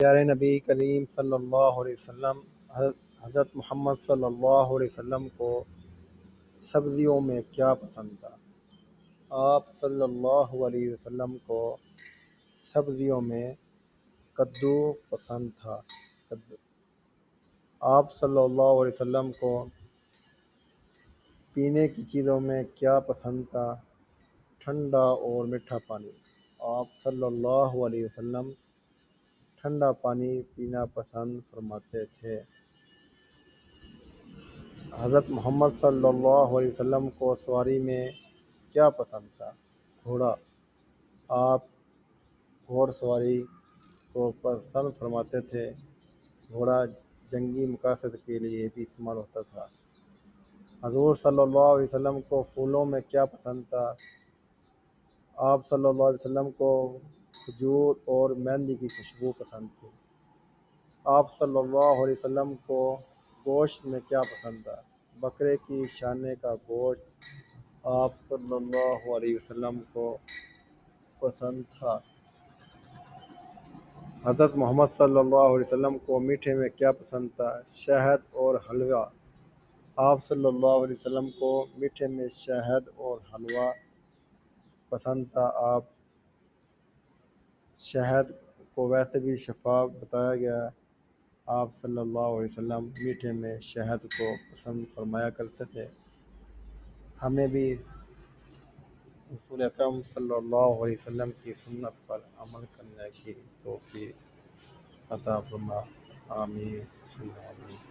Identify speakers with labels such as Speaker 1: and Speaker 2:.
Speaker 1: پیارے نبی کریم صلی اللہ علیہ وسلم حضرت محمد صلی اللہ علیہ وسلم کو سبزیوں میں کیا پسند تھا؟ آپ صلی اللہ علیہ وسلم کو سبزیوں میں کدو پسند تھا۔ آپ صلی اللہ علیہ وسلم کو پینے کی چیزوں میں کیا پسند تھا؟ ٹھنڈا اور میٹھا پانی۔ آپ صلی اللہ علیہ وسلم ٹھنڈا پانی پینا پسند فرماتے تھے۔ حضرت محمد صلی اللہ علیہ وسلم کو سواری میں کیا پسند تھا؟ گھوڑا۔ آپ گھوڑ سواری کو پسند فرماتے تھے۔ گھوڑا جنگی مقاصد کے لیے بھی استعمال ہوتا تھا۔ حضور صلی اللہ علیہ وسلم کو پھولوں میں کیا پسند تھا؟ آپ صلی اللہ علیہ وسلم کو کھجور اور مہندی کی خوشبو پسند تھی۔ آپ صلی اللہ علیہ وسلم کو گوشت میں کیا پسند تھا؟ بکرے کی شانے کا گوشت آپ صلی اللہ علیہ وسلم کو پسند تھا۔ حضرت محمد صلی اللہ علیہ وسلم کو میٹھے میں کیا پسند تھا؟ شہد اور حلوہ۔ آپ صلی اللہ علیہ وسلم کو میٹھے میں شہد اور حلوہ پسند تھا۔ آپ شہد کو ویسے بھی شفا بتایا گیا ہے۔ آپ صلی اللہ علیہ وسلم میٹھے میں شہد کو پسند فرمایا کرتے تھے۔ ہمیں بھی رسول اکرم صلی اللہ علیہ وسلم کی سنت پر عمل کرنے کی توفیق عطا فرما۔ آمین ثم آمین۔